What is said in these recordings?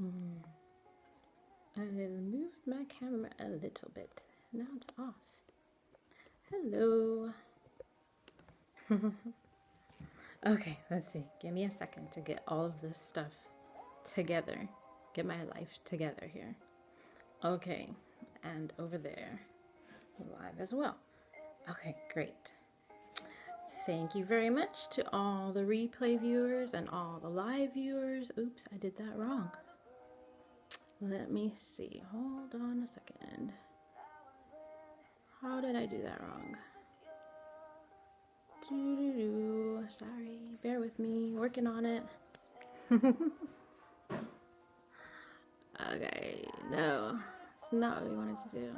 I moved my camera a little bit. Now it's off. Hello. Okay, let's see. Give me a second to get all of this stuff together. Get my life together here. Okay, and over there, live as well. Okay, great. Thank you very much to all the replay viewers and all the live viewers. Oops, I did that wrong. Let me see. Hold on a second. How did I do that wrong? Sorry, bear with me. Working on it. Okay, no. It's not what we wanted to do.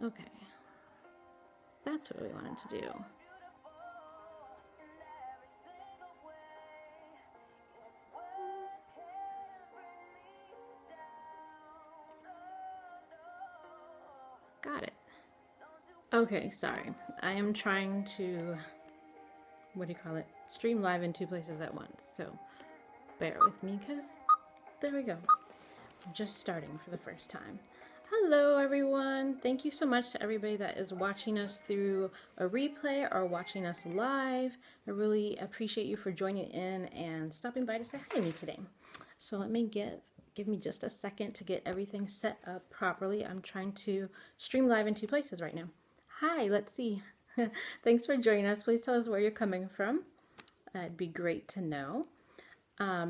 Okay. That's what we wanted to do. Got it. Okay, sorry. I am trying to, what do you call it? Stream live in two places at once. So bear with me because there we go. I'm just starting for the first time. Hello everyone. Thank you so much to everybody that is watching us through a replay or watching us live. I really appreciate you for joining in and stopping by to say hi to me today. So let me give me just a second to get everything set up properly. I'm trying to stream live in two places right now. Hi, let's see. Thanks for joining us. Please tell us where you're coming from. It'd be great to know. Let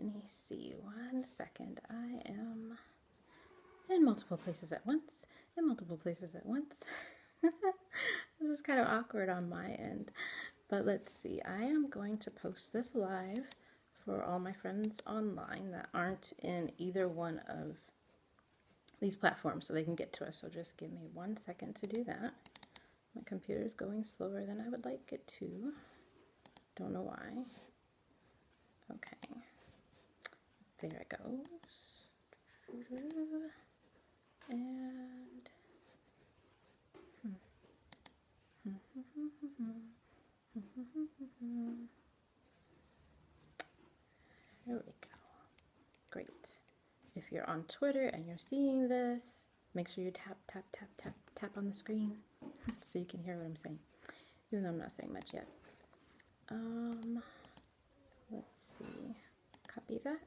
me see. 1 second. I am in multiple places at once. In multiple places at once. This is kind of awkward on my end. But let's see. I am going to post this live for all my friends online that aren't in either one of these platforms so they can get to us. So just give me 1 second to do that. My computer is going slower than I would like it to. Don't know why. Okay. There it goes. And there we go. Great. If you're on Twitter and you're seeing this, make sure you tap, tap, tap, tap, tap on the screen so you can hear what I'm saying, even though I'm not saying much yet. Let's see. Copy that.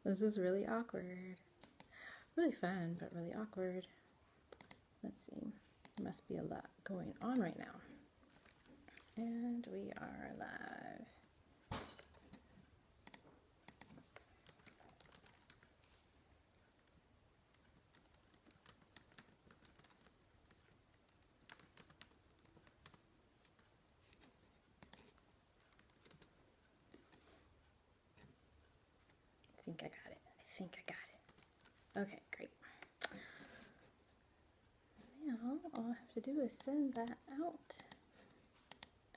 This is really awkward. Really fun, but really awkward. Let's see. There must be a lot going on right now. And we are live. I think I got it. I think I got it. Okay, great. Now, all I have to do is send that out.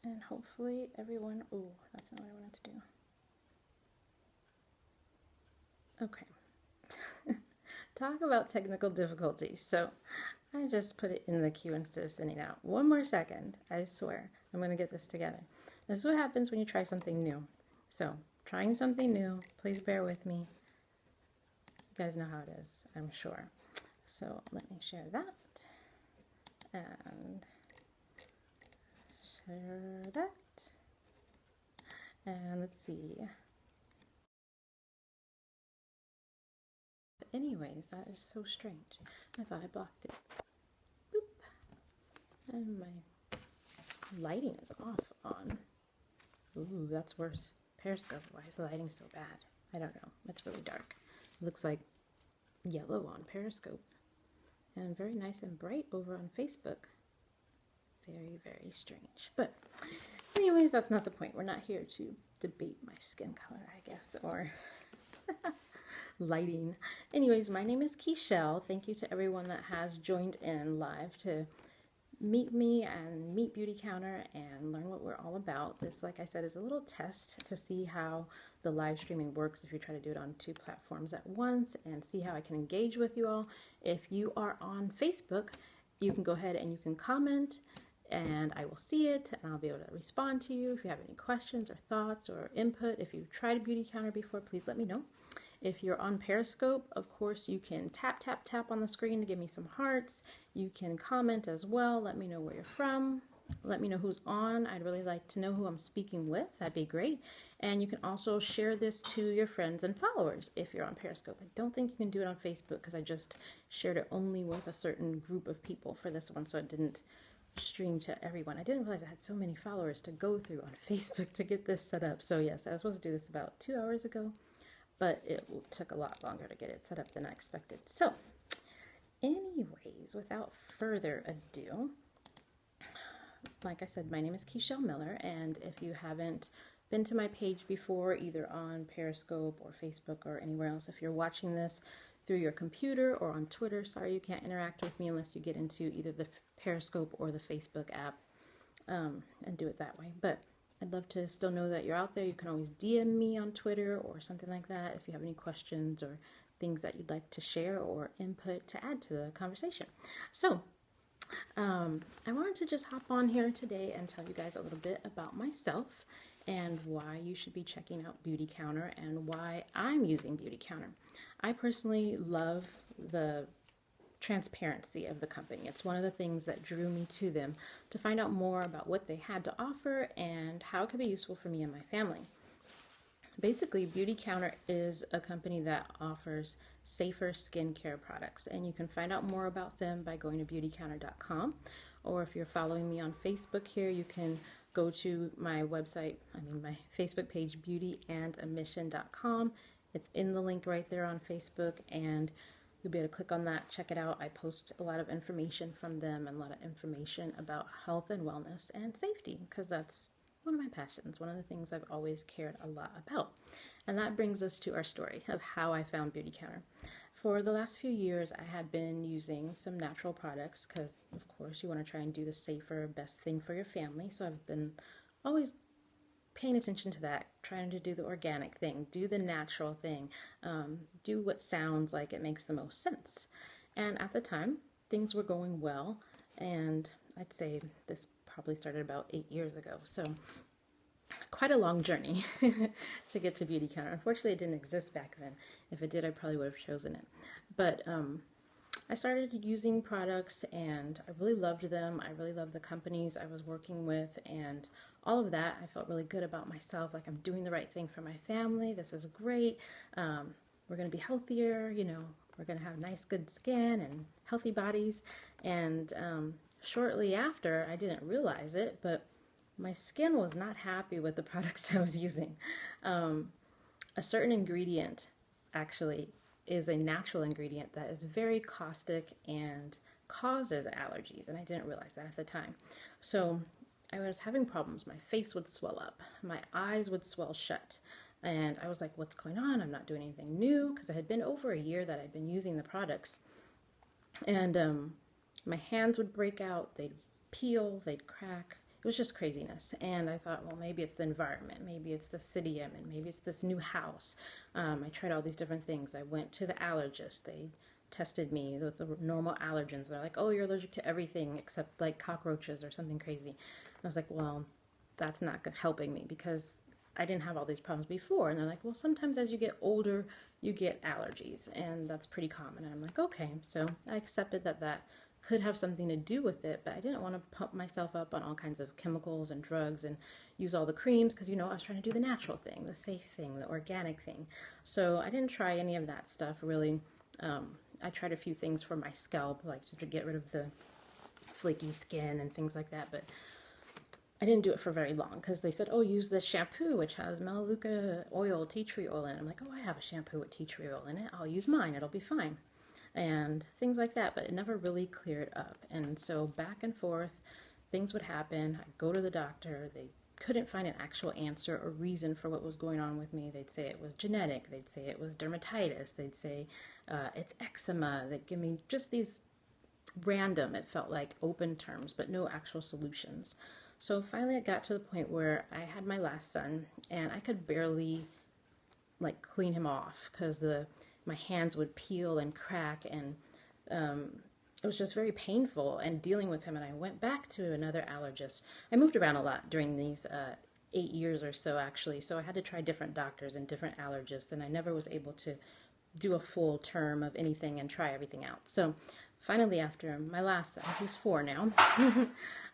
And hopefully everyone... Oh, that's not what I wanted to do. Okay. Talk about technical difficulties. So I just put it in the queue instead of sending out. 1 more second. I swear. I'm going to get this together. This is what happens when you try something new. So, trying something new. Please bear with me. You guys know how it is, I'm sure. So let me share that. And share that. And let's see. But anyways, that is so strange. I thought I blocked it. Boop. And my lighting is off on. Ooh, that's worse. Periscope. Why is the lighting so bad? I don't know. It's really dark. It looks like yellow on Periscope. And very nice and bright over on Facebook. Very, very strange. But anyways, that's not the point. We're not here to debate my skin color, I guess, or lighting. Anyways, my name is Keishelle. Thank you to everyone that has joined in live to meet me and meet Beautycounter and learn what we're all about. This, like I said, is a little test to see how the live streaming works if you try to do it on 2 platforms at once, and see how I can engage with you all. If you are on Facebook, you can go ahead and you can comment, and I will see it and I'll be able to respond to you. If you have any questions or thoughts or input, if you've tried Beautycounter before, please let me know. If you're on Periscope, of course, you can tap on the screen to give me some hearts. You can comment as well. Let me know where you're from. Let me know who's on. I'd really like to know who I'm speaking with. That'd be great. And you can also share this to your friends and followers if you're on Periscope. I don't think you can do it on Facebook because I just shared it only with a certain group of people for this one, so it didn't stream to everyone. I didn't realize I had so many followers to go through on Facebook to get this set up. So yes, I was supposed to do this about 2 hours ago, but it took a lot longer to get it set up than I expected. So anyways, without further ado, like I said, my name is Keishelle Miller, and if you haven't been to my page before, either on Periscope or Facebook or anywhere else, if you're watching this through your computer or on Twitter, sorry you can't interact with me unless you get into either the Periscope or the Facebook app and do it that way. But I'd love to still know that you're out there. You can always DM me on Twitter or something like that if you have any questions or things that you'd like to share or input to add to the conversation. So I wanted to just hop on here today and tell you guys a little bit about myself and why you should be checking out Beautycounter and why I'm using Beautycounter. I personally love the transparency of the company. It's one of the things that drew me to them, to find out more about what they had to offer and how it could be useful for me and my family. Basically, Beautycounter is a company that offers safer skincare products, and you can find out more about them by going to beautycounter.com, or if you're following me on Facebook here, you can go to my website, my Facebook page, beautyandamission.com. It's in the link right there on Facebook, and you'll be able to click on that, check it out. I post a lot of information from them and a lot of information about health and wellness and safety, because that's one of my passions, one of the things I've always cared a lot about. And that brings us to our story of how I found Beautycounter. For the last few years, I had been using some natural products because, of course, you want to try and do the safer, best thing for your family. So I've been always paying attention to that, trying to do the organic thing, do the natural thing, do what sounds like it makes the most sense. And at the time, things were going well, and I'd say this probably started about 8 years ago. So quite a long journey to get to Beautycounter. Unfortunately, it didn't exist back then. If it did, I probably would have chosen it. But I started using products and I really loved them. I really loved the companies I was working with and all of that. I felt really good about myself, like I'm doing the right thing for my family. This is great. We're going to be healthier, we're going to have nice, good skin and healthy bodies. And shortly after, I didn't realize it, but my skin was not happy with the products I was using. A certain ingredient actually is a natural ingredient that is very caustic and causes allergies, and I didn't realize that at the time. So I was having problems. My face would swell up, my eyes would swell shut, and I was like, what's going on? I'm not doing anything new, because it had been over a year that I'd been using the products. And my hands would break out, they'd peel, they'd crack. It was just craziness. And I thought, well, maybe it's the environment, maybe it's the city I'm in, maybe it's this new house. I tried all these different things. I went to the allergist. They tested me with the normal allergens. They're like, oh, you're allergic to everything except like cockroaches or something crazy. And I was like, well, that's not helping me because I didn't have all these problems before. And they're like, well, sometimes as you get older, you get allergies, and that's pretty common. And I'm like, okay. So I accepted that that could have something to do with it, but I didn't want to pump myself up on all kinds of chemicals and drugs and use all the creams because, I was trying to do the natural thing, the safe thing, the organic thing. So I didn't try any of that stuff, really. I tried a few things for my scalp, like to get rid of the flaky skin and things like that, but I didn't do it for very long because they said, oh, use this shampoo, which has Melaleuca oil, tea tree oil in it. I'm like, oh, I have a shampoo with tea tree oil in it. I'll use mine. It'll be fine. And things like that, but it never really cleared up. And so back and forth, things would happen. I'd go to the doctor. They couldn't find an actual answer or reason for what was going on with me. They'd say it was genetic. They'd say it was dermatitis. They'd say it's eczema. They'd give me just these random. It felt like open terms, but no actual solutions. So finally, I got to the point where I had my last son, and I could barely like clean him off because my hands would peel and crack, and it was just very painful and dealing with him. And I went back to another allergist. I moved around a lot during these 8 years or so, actually. So I had to try different doctors and different allergists, and I never was able to do a full term of anything and try everything out. So finally, after my last son, who's 4 now,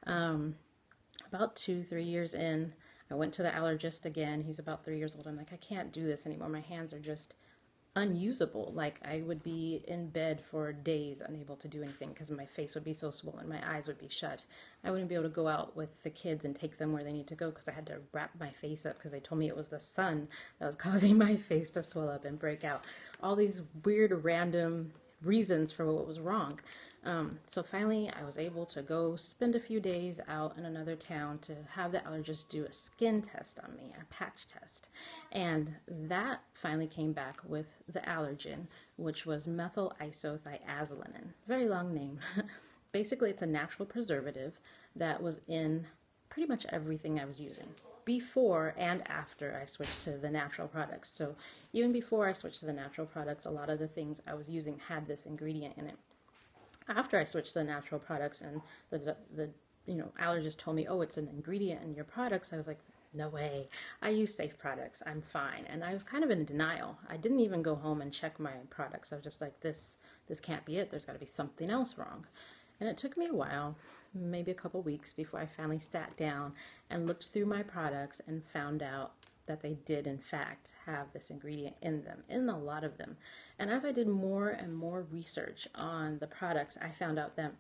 about 2-3 years in, I went to the allergist again. He's about 3 years old. I'm like, I can't do this anymore. My hands are just unusable. Like, I would be in bed for days unable to do anything because my face would be so swollen, my eyes would be shut. I wouldn't be able to go out with the kids and take them where they need to go because I had to wrap my face up because they told me it was the sun that was causing my face to swell up and break out. All these weird random reasons for what was wrong. So finally I was able to go spend a few days out in another town to have the allergist do a skin test on me, a patch test. And that finally came back with the allergen, which was methyl isothiazolinone. Very long name. Basically, it's a natural preservative that was in pretty much everything I was using before and after I switched to the natural products. So even before I switched to the natural products, a lot of the things I was using had this ingredient in it. After I switched to the natural products and the allergist told me, oh, it's an ingredient in your products, I was like, no way. I use safe products. I'm fine. And I was kind of in denial. I didn't even go home and check my products. I was just like, this can't be it. There's got to be something else wrong. And it took me a while, maybe a couple weeks, before I finally sat down and looked through my products and found out that they did in fact have this ingredient in them, in a lot of them. And as I did more and more research on the products, I found out that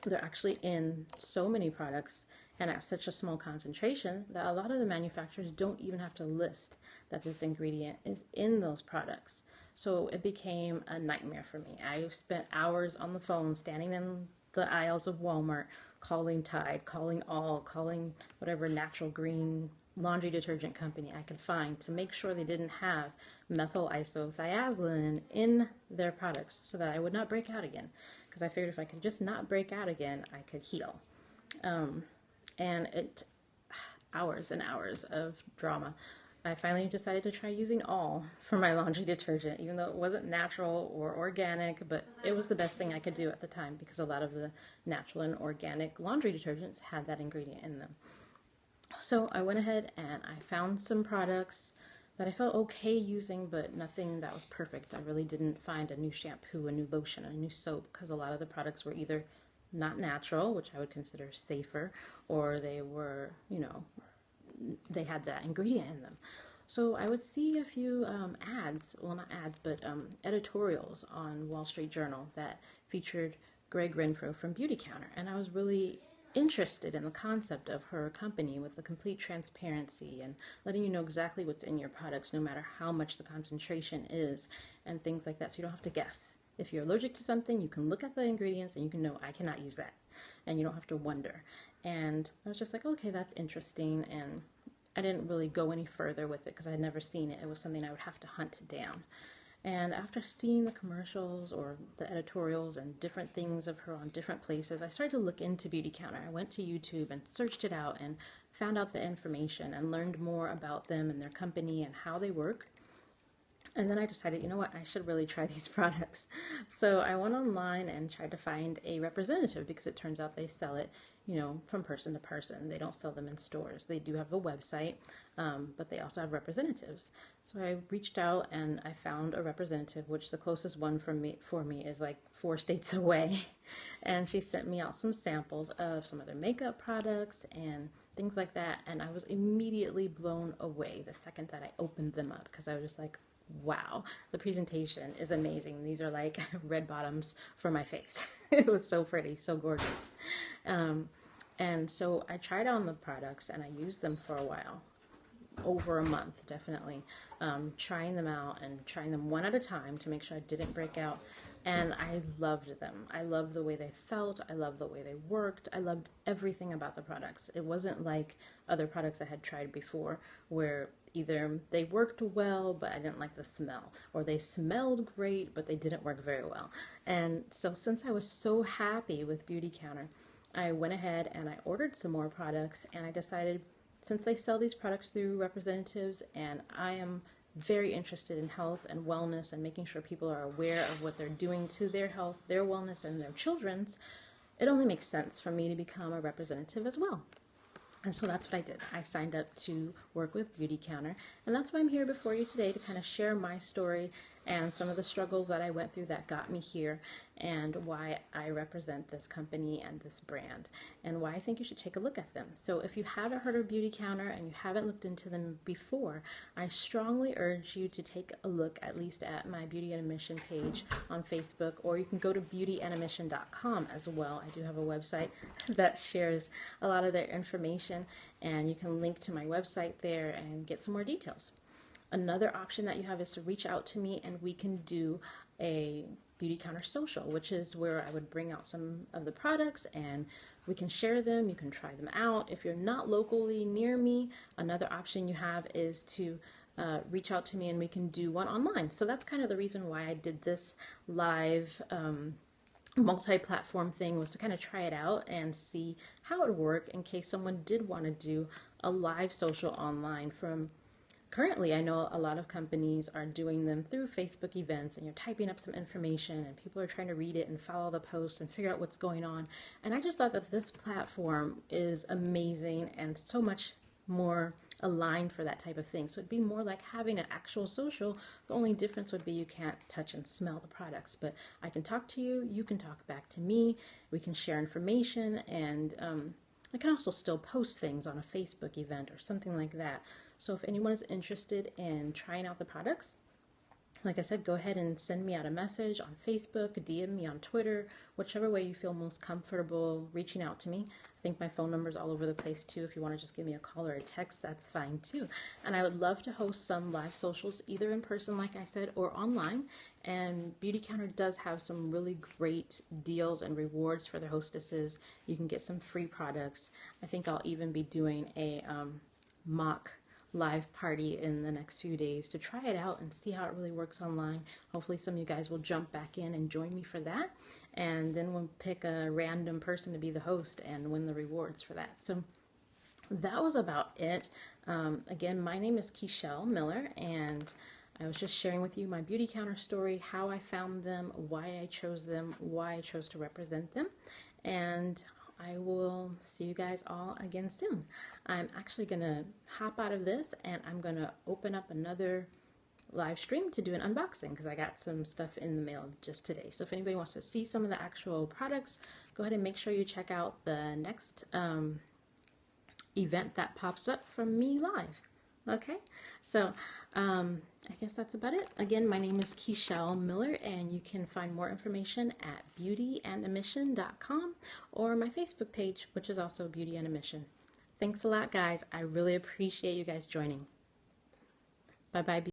they're actually in so many products and at such a small concentration that a lot of the manufacturers don't even have to list that this ingredient is in those products. So it became a nightmare for me. I spent hours on the phone standing in the aisles of Walmart calling Tide, calling All, calling whatever natural green laundry detergent company I could find to make sure they didn't have methyl isothiazolinone in their products so that I would not break out again. Because I figured if I could just not break out again, I could heal. And it, hours and hours of drama. I finally decided to try using All for my laundry detergent, even though it wasn't natural or organic, but it was the best thing I could do at the time because a lot of the natural and organic laundry detergents had that ingredient in them. So I went ahead and I found some products that I felt okay using, but nothing that was perfect. I really didn't find a new shampoo, a new lotion, a new soap, because a lot of the products were either not natural, which I would consider safer, or they were, they had that ingredient in them. So I would see a few ads, well not ads, but editorials on Wall Street Journal that featured Greg Renfro from Beautycounter, and I was really interested in the concept of her company with the complete transparency and letting you know exactly what's in your products no matter how much the concentration is and things like that, so you don't have to guess. If you're allergic to something, you can look at the ingredients and you can know, I cannot use that, and you don't have to wonder. And I was just like, okay, that's interesting, and I didn't really go any further with it because I had never seen it. It was something I would have to hunt down. And after seeing the commercials or the editorials and different things of her on different places, I started to look into Beautycounter. I went to YouTube and searched it out and found out the information and learned more about them and their company and how they work. And then I decided, you know what, I should really try these products. So I went online and tried to find a representative because it turns out they sell it, from person to person. They don't sell them in stores. They do have a website, but they also have representatives. So I reached out and I found a representative, which the closest one for me is like 4 states away. And she sent me out some samples of some of their makeup products and things like that. And I was immediately blown away the second that I opened them up because I was just like, wow, the presentation is amazing. These are like red bottoms for my face. It was so pretty, so gorgeous. And so I tried on the products and I used them for a while, over a month definitely, trying them out and trying them one at a time to make sure I didn't break out. and I loved them. I loved the way they felt. I loved the way they worked. I loved everything about the products. It wasn't like other products I had tried before where either they worked well, but I didn't like the smell, or they smelled great, but they didn't work very well. And so since I was so happy with Beautycounter, I went ahead and I ordered some more products, and I decided, since they sell these products through representatives and I am very interested in health and wellness and making sure people are aware of what they're doing to their health, their wellness, and their children's, it only makes sense for me to become a representative as well. And so that's what I did. I signed up to work with Beautycounter, and that's why I'm here before you today, to kind of share my story and some of the struggles that I went through that got me here, and why I represent this company and this brand, and why I think you should take a look at them. So if you haven't heard of Beautycounter and you haven't looked into them before, I strongly urge you to take a look at least at my Beauty and a Mission page on Facebook, or you can go to beautyandamission.com as well. I do have a website that shares a lot of their information, and you can link to my website there and get some more details. Another option that you have is to reach out to me, and we can do a Beautycounter social, which is where I would bring out some of the products and we can share them. You can try them out. If you're not locally near me, another option you have is to reach out to me and we can do one online. So that's kind of the reason why I did this live multi-platform thing, was to kind of try it out and see how it would work in case someone did want to do a live social online. From currently, I know a lot of companies are doing them through Facebook events, and you're typing up some information and people are trying to read it and follow the post and figure out what's going on. And I just thought that this platform is amazing and so much more aligned for that type of thing. So it'd be more like having an actual social. The only difference would be you can't touch and smell the products, but I can talk to you, you can talk back to me, we can share information, and I can also still post things on a Facebook event or something like that. So if anyone is interested in trying out the products, like I said, go ahead and send me out a message on Facebook, DM me on Twitter, whichever way you feel most comfortable reaching out to me. I think my phone number is all over the place too. If you want to just give me a call or a text, that's fine too. And I would love to host some live socials, either in person, like I said, or online. And Beautycounter does have some really great deals and rewards for their hostesses. You can get some free products. I think I'll even be doing a mock live party in the next few days to try it out and see how it really works online. Hopefully some of you guys will jump back in and join me for that, and then we'll pick a random person to be the host and win the rewards for that. So that was about it. Again, my name is Keishelle Miller, and I was just sharing with you my Beautycounter story, how I found them, why I chose them, why I chose to represent them, and I will see you guys all again soon. I'm actually going to hop out of this and I'm going to open up another live stream to do an unboxing, because I got some stuff in the mail just today. So if anybody wants to see some of the actual products, go ahead and make sure you check out the next event that pops up from me live. Okay, so I guess that's about it. Again, my name is Keishelle Miller, and you can find more information at beautyandamission.com or my Facebook page, which is also Beauty and a Mission. Thanks a lot, guys. I really appreciate you guys joining. Bye-bye.